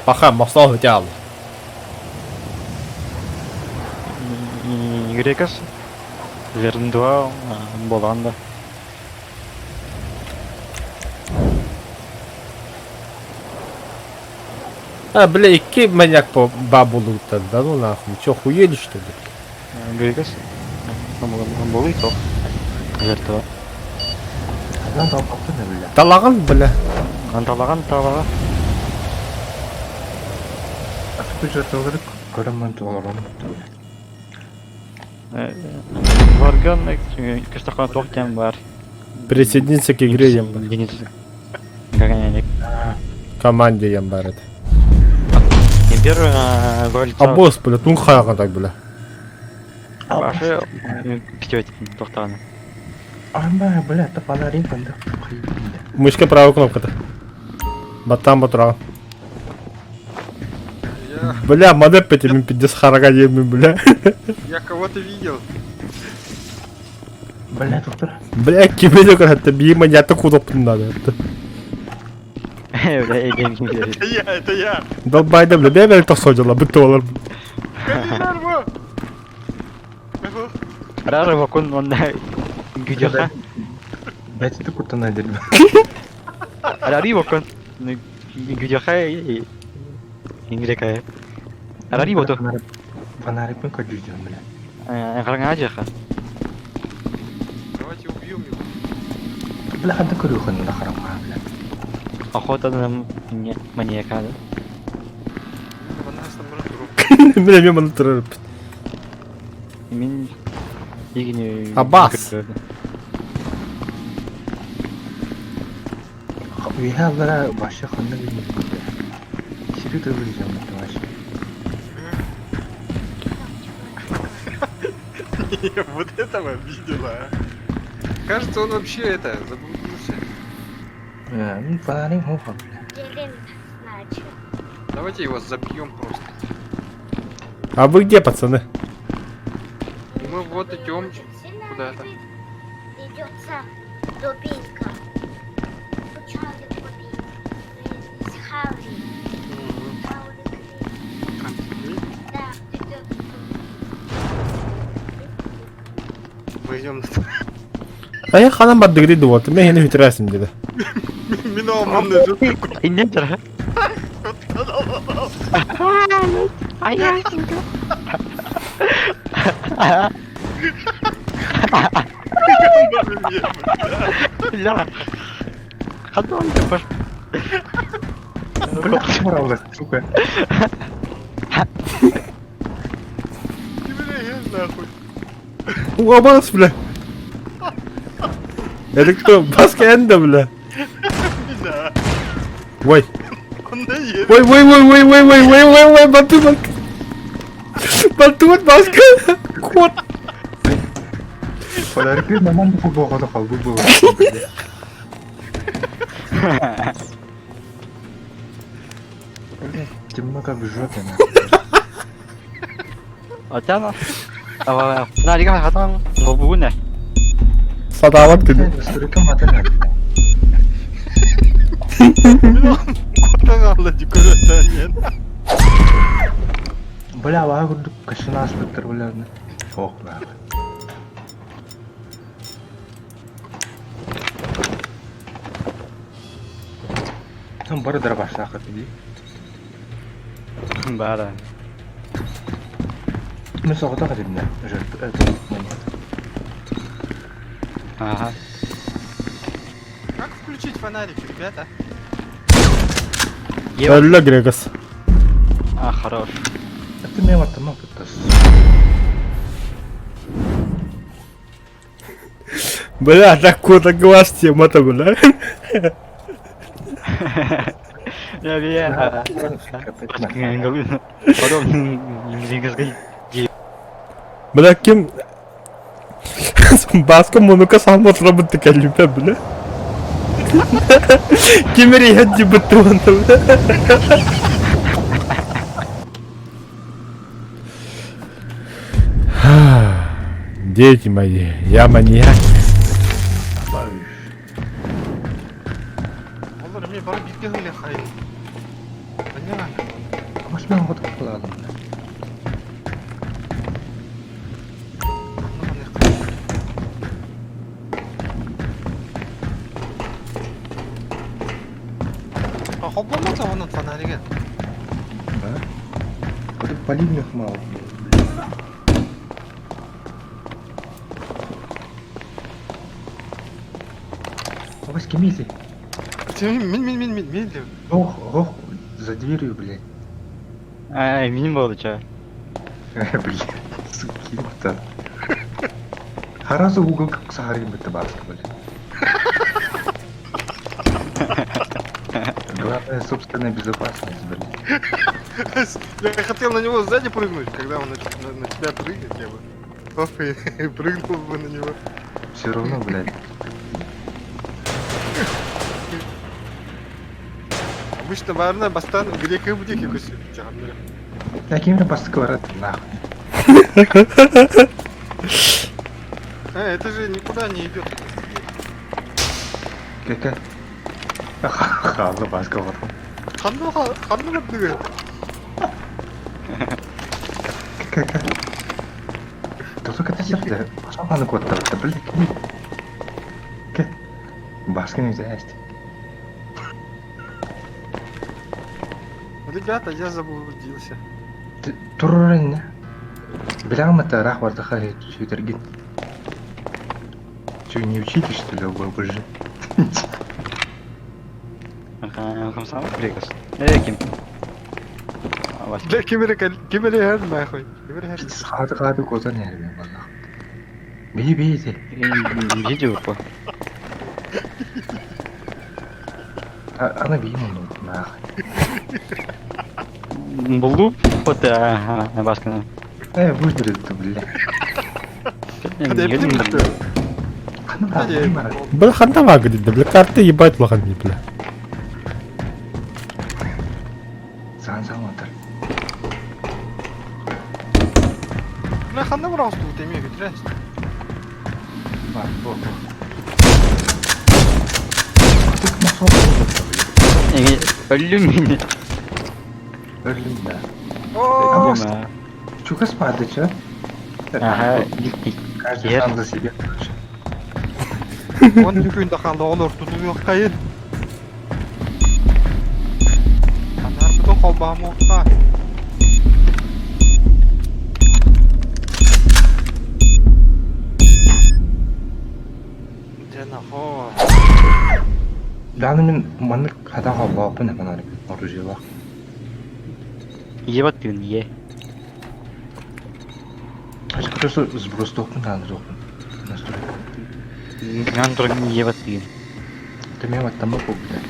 Пока мостов хотел. Грекас. Верндуа болғанда. А, бля, и маньяк по бабулу тогда, ну нахуй. Чё, хуели что ли? Грекас. Болый тоқ. Вертуа. Адам талпақты не бля. Талаган, бля. Анталаған талаға. Асып жартылары көріммен туғаларым. Варган, кыстаққан тоқтен бар. Присоединиться к игре, ямба. Гаганяник. Команде, ямба, это. Импер голь. А босс, бля, ну хага так, бля. Башы пітет тоқтағаны. Ама, бля, тапаларин қанды. Мышка правая кнопка-то. Батам батра. Бля, модеп этими 50 хараганиями, бля. Я кого-то видел. Бля, доктор. Бля, кемелю как-то бьема не атаку надо. Это я. Долбай, да, бля, бля, это содила, бытолар. Комиссар, во! Рары вакун онда гүдеха. Бәтті күртін әдел. Рари вакун гүдеха ингрекая. Рари вото. Фонарикпен көджүйден, бля. Қараңа жаха. Давайте убьем его. Бля, қанды көру қанды қарамға, бля. Охотадан маньяка. Он нас там разрубит. Бля, мимо натуры. Мен игіне Аббас. Уйха, бля, башы қанды білмейді, бля. Сирі де білeceğim, бля, башы. Вот этого видела. Кажется, он вообще это заблудился. Ну, фонарик хопа, бля. Делим, значит. Давайте его забьем просто. А вы где, пацаны? Мы вот идем куда-то. Идется дубинка. Учали дубинку. С Хаури. Да, идет. Мы идем. А я ханам баддыгри вот, меня не интересен где-то. Миноман Иннен жара. Аясынка. Ля. Хадон тепер. Бля, муравлась, сука. Уабас, бля. Это кто? Баска Энда, бля. Да. Ой. Он наедет. Ой, Бату, Баска. Кот. Фонарикпен маман да футболға да қалды, бұл. Темно как в жопе, на. Отяна. Фонарика хатан бобуне. Садават кыды. Сұрекім атана. Кота қалды жүкіреттен. Бля, аға күрдік кішіні аспектер, бля. Оқ, бля. Там бары дырбашта ақыты дей. Бара. Мен соғыта қадым, бля. Это монет. Ага. Как включить фонарик, ребята? Ölü Gregas. А, хорош. Это мен атыма пыттас. Бля, такой-то глаз тема-то, бля. Я вия. Потом Бля, кем... Баска монука сам отработать калюпя, бля. Кемери ядди бутон, бля. Дети мои, я маньяк. Олар мен бары битке хайле хай. Понятно. Машина вот кыладым. Болмаса оның фонаріген. Да? Вроде поливных мало. А вы с кем ездите? Мен деп. Ох, за дверью, блядь. Миним болды ча. Блядь, суки-то. Харазу угол как сахарин бы табаско, блядь. Главное, собственная безопасность, блядь. Я хотел на него сзади прыгнуть, когда он на тебя прыгает, я бы. Оп, и прыгнул бы на него. Все равно, блядь. Обычно барына бастан грека будеки көсіп жағымды. Таким же постыковарат, нахуй. Это же никуда не идет. Какая? Хазы баска бар. Қанды бұрдығы. Какая? Да сука, ты сердце. Шаманы коттар, блядь. Баска нельзя есть. Ребята, я заблудился. Ты турурын, Бляма это рах вартаха чутергин. Че, не учите, что ли, ОБЖ? Қымсам приказ. Кем? Бля, кемере әр нахуй. Кемере әр. Қады козан әрбен, балақ. Бей-бей-де. Видео по. Ана бейім оны, нахуй. Булду пота баскана. Выберет-то, бля. Қаны Әде. бар. Бір қанда вагы дейді, бля, карты ебать лаған не, бля. Заң отыр. Бля, қанда бір ауысты өтемей кетірәсіз. Бар, бол. Тут мақсат болды. Өлім мені. Өрлім, да. О, Чука спады, чё? Ага, Каждый Ер. сам за себя, короче. оның үлкейінде қанды олар тұту жоқ қайын. Қандар бұтын қолбағым оққа. Жана, о. Даны мен маны қадаға бапын фонарик оружие бар. ебат деген е. Ачы просто сброс тоқпын, даны жоқпын. Настройка. Мен тұрған ебат деген. Ты меня вот там бапу, бля.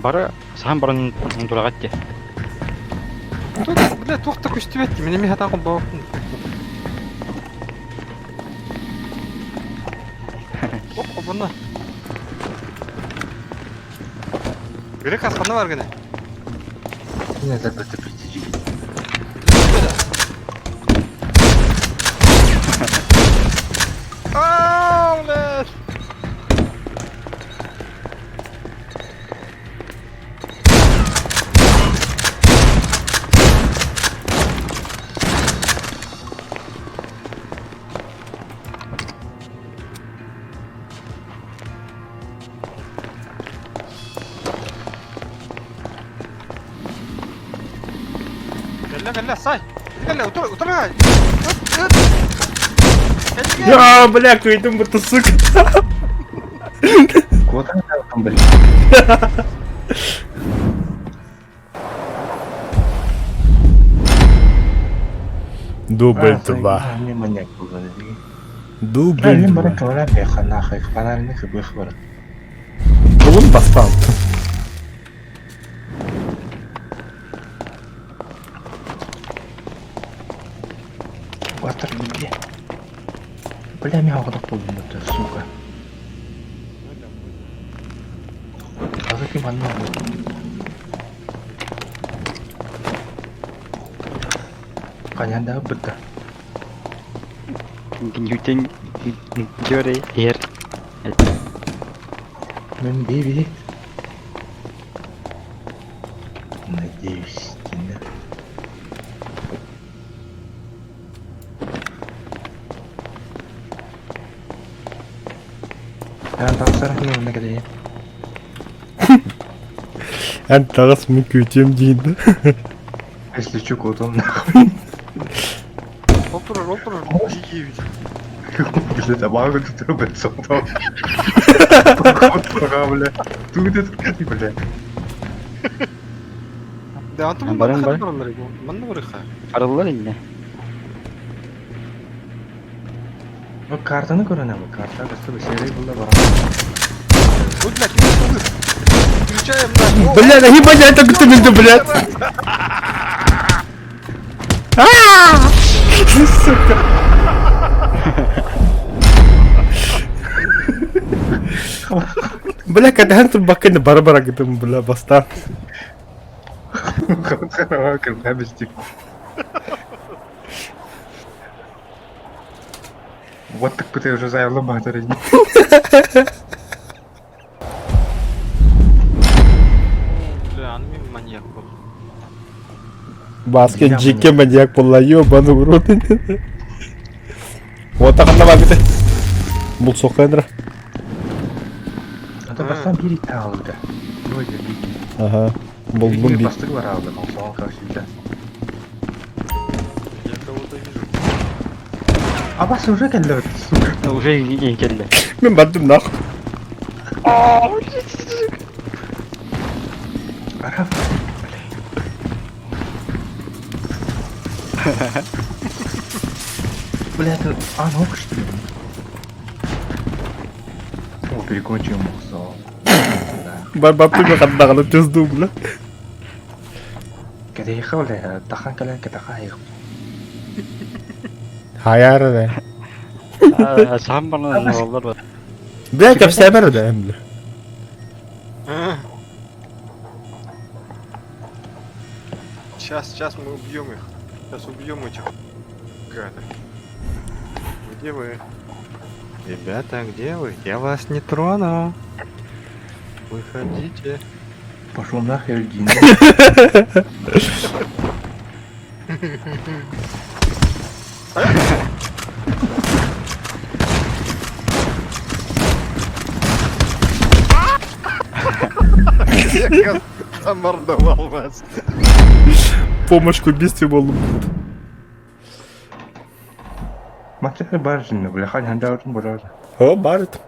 Бары саған бұрын тұрағат де. Бля, тоқты көшті бәтті, мен еме хатан қолбағым. О, бұны. Грек асқаны бар гіне. Меня забыто притяжи. Ау, блядь! Гәллә, сай! Гәллә, утырай! Я, бля, көйдім бұты, сука. Куда я там, бля? Дубль 2. Мне маньяк был, блядь. Дубль Блин, бара 2. килограмм ехал нахуй, фонарный хыбых бар. Бұлын бастан. Батыр, бля. Бля, меня угодок болдым, это, сука. Азы кем анна был. Қаняндағы бітті. Ньютон теория хер. Мен бейбит. Надеюсь, да. Я тапсырам мен кедей. Эн тагас мен күтем дейді. Если чук удобно. Опра, Егевич. Блядь, а могу тут рубить солдат. Бля. Тут это, бля. Да, антон Баран, мында баран. баралар. Мында барыха. Аралар инде. Ну, картаны көрінемі, карта кісі бісерей бұлда бара. Вот, блядь, включаем на... Бля, да ебать, это кто меня, блядь? Сука. Бля, когда тут бакайны бара-бара гидим, бля, бастан. Қанға кірға бістік. Вот так ты уже заявлен багатыры. Бля, аны мен маньяк бол. Баскен жеке маньяк болла, ёбаный в рот. Вот так она бакыты. Бұл соқайындыра. Ата бастан bir ite aldı. Böyle bir. Ага. Бұл Bir bir. bastık var aldı. O zaman karşıydı. Я кого-то вижу. А бас уже geldi. Сука. Уже келді. Мен баттым нахуй. Арап. Бля, это... А, ну что ли? О, перекончил мусор. Бар баттым мен қандағаны түзді, бля. Когда ехал, тахан калан катаха ехал. Хаяры да. Сам баран аралар бар. Бля, кәпсә бәрі да, бля. Сейчас мы убьем их. Сейчас убьем этих гадов. Где вы? Ребята, где вы? Я вас не трону. Выходите. Пошел нахер, Дин. Я замордовал вас. Помощь убийстве болу. Мактары бар жинді, бля, хань ханда өртін бұрады. О, бар это.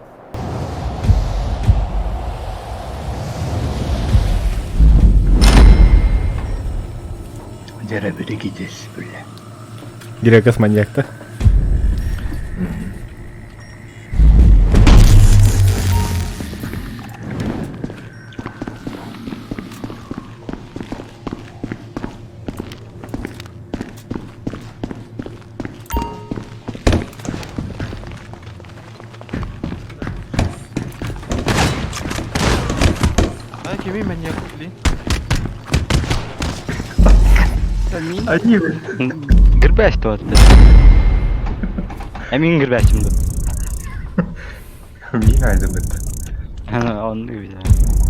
Дәрі бірі кетесі, бля. Грекос маньяк-то. А кеми маньяк убили? Они, бля. Гірбәс туатты. Әмин гірбәсімді. Мен айдым это. Оны бізі.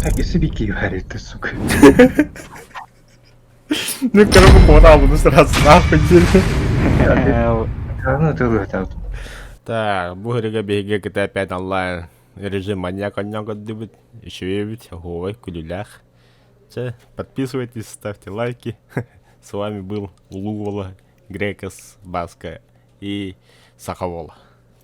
Әкесі беки бар етті, сука. Ну, короче, пора буду сразу нахуй делать. Карны тылы өтәуді. Так, бұл ғырыға бейге GTA 5 онлайн режим маньяк оннан көдді бұд. Еще бит, ой, кулюлях. Подписывайтесь, ставьте лайки. С вами был Лугола, Грекос, Баска и Сахавола.